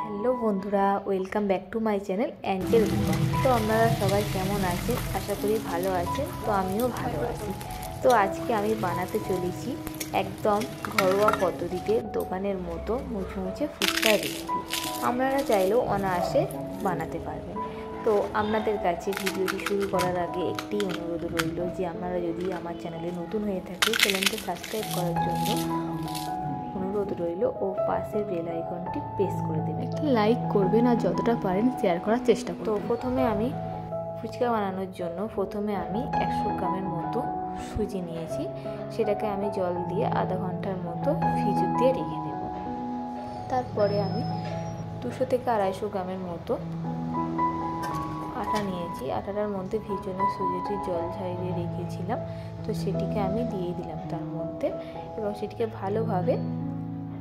Hello বন্ধুরা, welcome back to my channel Angel Deepak. তো আপনারা সবাই কেমন আছেন? আশা করি ভালো আছেন। তো আমিও ভালো আছি। তো আজকে আমি বানাতে চলেছি একদম ঘরোয়া পদ্ধতিতে দোকানের মতো মুচমুচে ফুচকার রেসিপি। আপনারা চাইলেও অনায়াসে বানাতে পারবেন। তো আপনাদের কাছে ভিডিওটি শুরু করার আগে একটি অনুরোধ রইল যে আপনারা যদি আমার চ্যানেলে নতুন হয়ে থাকে চ্যানেলটি সাবস্ক্রাইব করার জন্য অনুরোধ রইল ও পাশের বেল আইকনটি প্রেস করে দেবেন, লাইক করবেন আর যতটা পারেন শেয়ার করার চেষ্টা করবেন। তো প্রথমে আমি ফুচকা বানানোর জন্য 100 গ্রামের মতো সুজি নিয়েছি। সেটাকে আমি জল দিয়ে আধা ঘন্টার মতো ভিজুতে রেখে দেব। তারপরে আমি 200 থেকে 250 গ্রামের মতো আটা নিয়েছি। আটাটার মধ্যে ভিজানো সুজিটি জল ঝরিয়ে রেখেছিলাম, তো সেটিকে আমি দিয়ে দিলাম তার মধ্যে এবং সেটিকে ভালোভাবে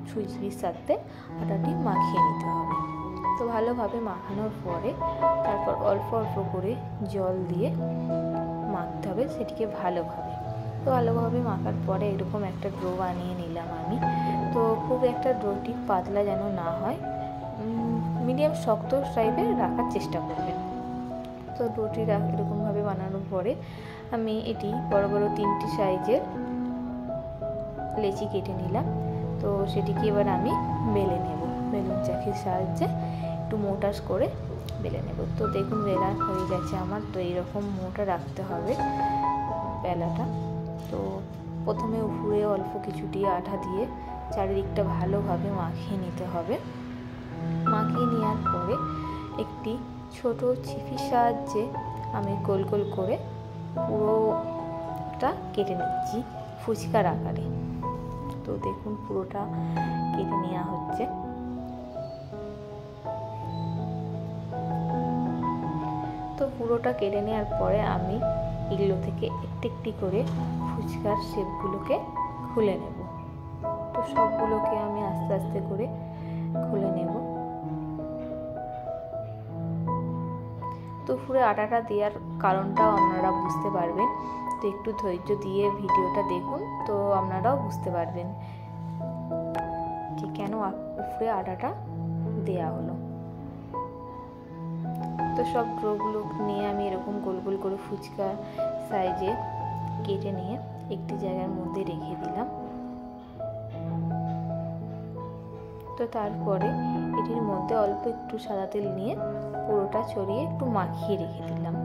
সুজির সাথে আটাটি মাখিয়ে নিতে হবে। তো ভালোভাবে মাখানোর পরে তারপর অল্প অল্প করে জল দিয়ে মাখতে হবে সেটিকে ভালোভাবে। তো ভালোভাবে মাখার পরে এরকম একটা ডো বানিয়ে নিলাম আমি। তো খুব একটা ডোটি পাতলা যেন না হয়, মিডিয়াম শক্ত টাইপের রাখার চেষ্টা করবেন। তো ডোটি এরকমভাবে বানানোর পরে আমি এটি বড় বড় 3টি সাইজের লেচি কেটে নিলাম। তো সেটিকে এবার আমি বেলে নেব, বেলুন চাকির সাহায্যে একটু মোটা করে বেলে নেব। তো দেখুন বেলা হয়ে গেছে আমার। তো এইরকম মোটা রাখতে হবে বেলাটা। তো প্রথমে উপরে অল্প কিছুটি আঠা দিয়ে চারিদিকটা ভালোভাবে মাখিয়ে নিতে হবে। মাখিয়ে নেওয়ার পরে একটি ছোট ছিপির সাহায্যে আমি গোল গোল করে পুরোটা কেটে নিচ্ছি ফুচকার আকারে। তো দেখুন পুরোটা কেটে নেওয়া হচ্ছে। তো পুরোটা কেটে নেওয়ার পরে আমি এগুলো থেকে একটি একটি করে ফুচকার শেপগুলোকে খুলে নেব। তো সবগুলোকে আমি আস্তে আস্তে করে খুলে নেব। তো পুরো আটাটা দেওয়ার কারণটাও আপনারা বুঝতে পারবেন। তো একটু ধৈর্য দিয়ে ভিডিওটা দেখুন, তো আপনারাও বুঝতে পারবেন যে কেন উপরে আটাটা দেয়া হলো। তো সব ডোগুলো নিয়ে আমি এরকম গোল গোল করে ফুচকা সাইজে কেটে নিয়ে একটি জায়গার মধ্যে রেখে দিলাম। তো তারপরে এটির মধ্যে অল্প একটু সাদা তেল নিয়ে পুরোটা ছড়িয়ে একটু মাখিয়ে রেখে দিলাম।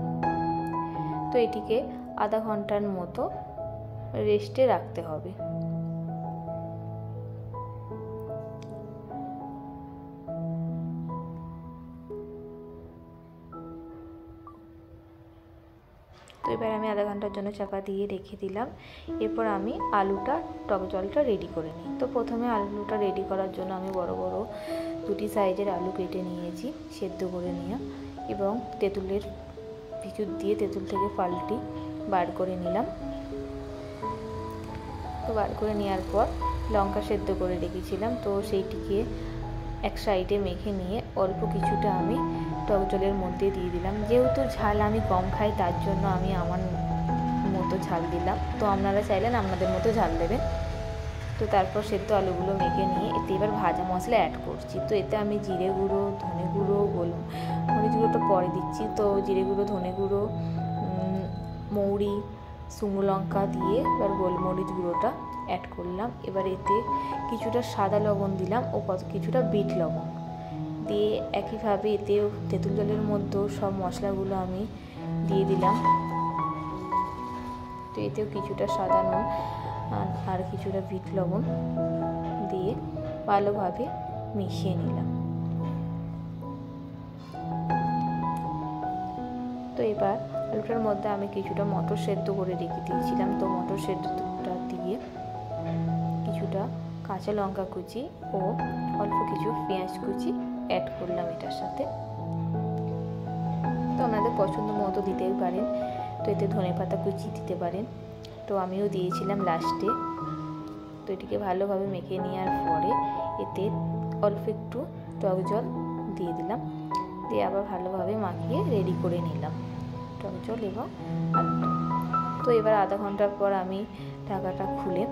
তো এটিকে আধা ঘন্টার মতো রেস্টে রাখতে হবে। তো এবার আমি আধা ঘন্টার জন্য চাপা দিয়ে রেখে দিলাম। এরপর আমি আলুটা টক জলটা রেডি করে নিই। তো প্রথমে আলুটা রেডি করার জন্য আমি বড় বড় 2টি সাইজের আলু কেটে নিয়েছি, সেদ্ধ করে নিয়ে এবং তেঁতুলের ভিজুত দিয়ে তেঁতুল থেকে ফালটি বার করে নিলাম। তো বার করে নেওয়ার পর লঙ্কা সেদ্ধ করে রেখেছিলাম, তো সেইটিকে এক সাইডে মেখে নিয়ে অল্প কিছুটা আমি টক জলের মধ্যে দিয়ে দিলাম। যেহেতু ঝাল আমি কম খাই তার জন্য আমি আমার মতো ঝাল দিলাম। তো আপনারা চাইলেন আপনাদের মতো ঝাল দেবেন। তো তারপর সেদ্ধ আলুগুলো মেখে নিয়ে এতে এবার ভাজা মশলা অ্যাড করছি। তো এতে আমি জিরে গুঁড়ো, ধনে গুঁড়ো, গোলমরিচ গুঁড়োটা পরে দিচ্ছি। তো জিরে গুঁড়ো, ধনে গুঁড়ো, মৌরি, শুকনো লঙ্কা দিয়ে এবার গোলমরিচ গুঁড়োটা অ্যাড করলাম। এবার এতে কিছুটা সাদা লবণ দিলাম ও কিছুটা বিট লবণ দিয়ে একইভাবে এতেও তেঁতুল জলের মধ্যেও সব মশলাগুলো আমি দিয়ে দিলাম। তো এতেও কিছুটা সাদা নুন আর কিছুটা বিট লবণ দিয়ে ভালোভাবে মিশিয়ে নিলাম। তো এবার আলুটার মধ্যে আমি কিছুটা মটর সেদ্ধ করে রেখে দিয়েছিলাম। তো মটর সেদ্ধটা দিয়ে কিছুটা কাঁচা লঙ্কা কুচি ও অল্প কিছু পেঁয়াজ কুচি অ্যাড করলাম এটার সাথে। তো আপনাদের পছন্দ মতো দিতেই পারেন। তো এতে ধনেপাতা কুচি দিতে পারেন। তো আমিও দিয়েছিলাম লাস্টে। তো এটিকে ভালোভাবে মেখে নেওয়ার পরে এতে অল্প একটু টক জল দিয়ে দিলাম, দিয়ে আবার ভালোভাবে মাখিয়ে রেডি করে নিলাম টক জল এবং আলুটা। তো এবার আধা ঘন্টার পর আমি ঢাকাটা খুলে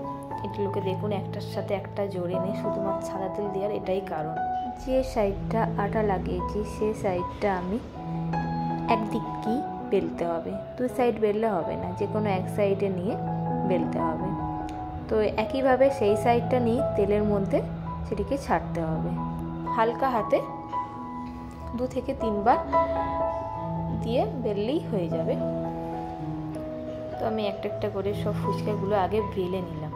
এগুলোকে দেখুন একটার সাথে একটা জোরে নেই, শুধুমাত্র সাদা তেল দেওয়ার এটাই কারণ। যে সাইডটা আটা লাগিয়েছি সেই সাইডটা আমি একদিকই বেলতে হবে, দুই সাইড বেললে হবে না, যে কোনো এক সাইডে নিয়ে বেলতে হবে। তো একইভাবে সেই সাইডটা নিয়ে তেলের মধ্যে সেটিকে ছাড়তে হবে। হালকা হাতে 2 থেকে 3 বার দিয়ে বেললেই হয়ে যাবে। তো আমি একটা একটা করে সব ফুচকাগুলো আগে বেলে নিলাম।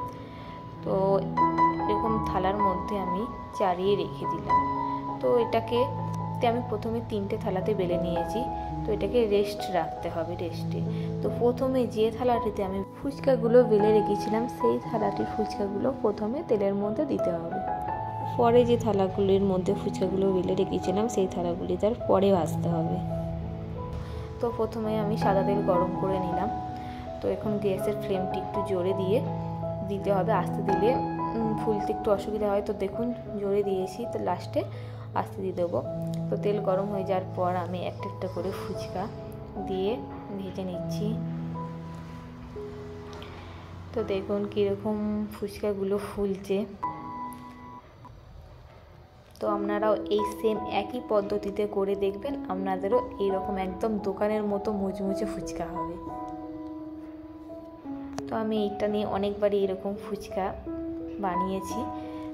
তো এরকম থালার মধ্যে আমি চারিয়ে রেখে দিলাম। তো এটাকে আমি প্রথমে 3টে থালাতে বেলে নিয়েছি। তো এটাকে রেস্ট রাখতে হবে, রেস্টে। তো প্রথমে যে থালাটিতে আমি ফুচকাগুলো বেলে রেখেছিলাম সেই থালাটির ফুচকাগুলো প্রথমে তেলের মধ্যে দিতে হবে। পরে যে থালাগুলির মধ্যে ফুচকাগুলো বেলে রেখেছিলাম সেই থালাগুলি তার পরে ভাজতে হবে। তো প্রথমে আমি সাদা তেল গরম করে নিলাম। তো এখন গ্যাসের ফ্লেমটি একটু জোরে দিয়ে দিতে হবে, আস্তে দিলে ফুলতে একটু অসুবিধা হয়। তো দেখুন জোরে দিয়েছি, তো লাস্টে আস্তে দিয়ে দেবো। তো তেল গরম হয়ে যাওয়ার পর আমি একটা একটা করে ফুচকা দিয়ে ভেজে নিচ্ছি। তো দেখুন কীরকম ফুচকাগুলো ফুলছে। তো আপনারাও এই সেম একই পদ্ধতিতে করে দেখবেন, আপনাদেরও এইরকম একদম দোকানের মতো মুচমুচে ফুচকা হবে। তো আমি এইটা নিয়ে অনেকবারই এরকম ফুচকা বানিয়েছি।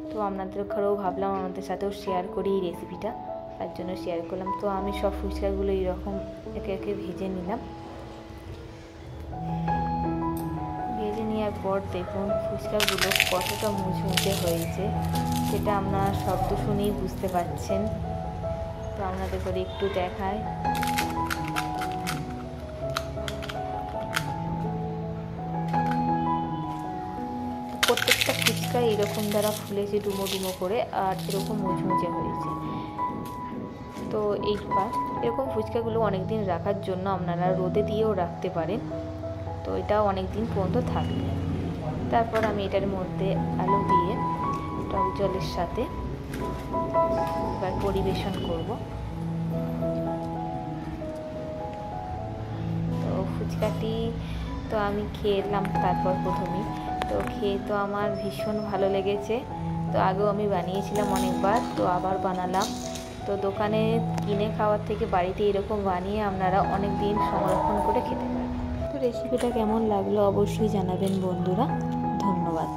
তো আপনাদের ঘরেও ভাবলাম আমাদের সাথেও শেয়ার করি এই রেসিপিটা, তার জন্য শেয়ার করলাম। তো আমি সব ফুচকাগুলো এইরকম একে একে ভেজে নিলাম। ভেজে নেওয়ার পর দেখুন ফুচকাগুলো কতটা মুচমুচে হয়েছে সেটা আপনারা শব্দ শুনেই বুঝতে পারছেন। তো আপনাদের করে একটু দেখায়। প্রত্যেকটা ফুচকা এরকম দ্বারা ফুলেছে ডুমো ডুমো করে, আর এরকম মুচমুচে হয়েছে। তো এইবার এরকম ফুচকাগুলো অনেক দিন রাখার জন্য আপনারা রোদে দিয়েও রাখতে পারেন। তো এটা অনেক দিন পর্যন্ত থাকবে। তারপর আমি এটার মধ্যে আলু দিয়ে টক জলের সাথে এবার পরিবেশন করব। তো ফুচকাটি তো আমি খেলাম তারপর প্রথমেই। তো খেয়ে তো আমার ভীষণ ভালো লেগেছে। তো আগেও আমি বানিয়েছিলাম অনেকবার, তো আবার বানালাম। তো দোকানে কিনে খাওয়ার থেকে বাড়িতে এরকম বানিয়ে আপনারা অনেক দিন সংরক্ষণ করে খেতে পারেন। তো রেসিপিটা কেমন লাগলো অবশ্যই জানাবেন বন্ধুরা। ধন্যবাদ।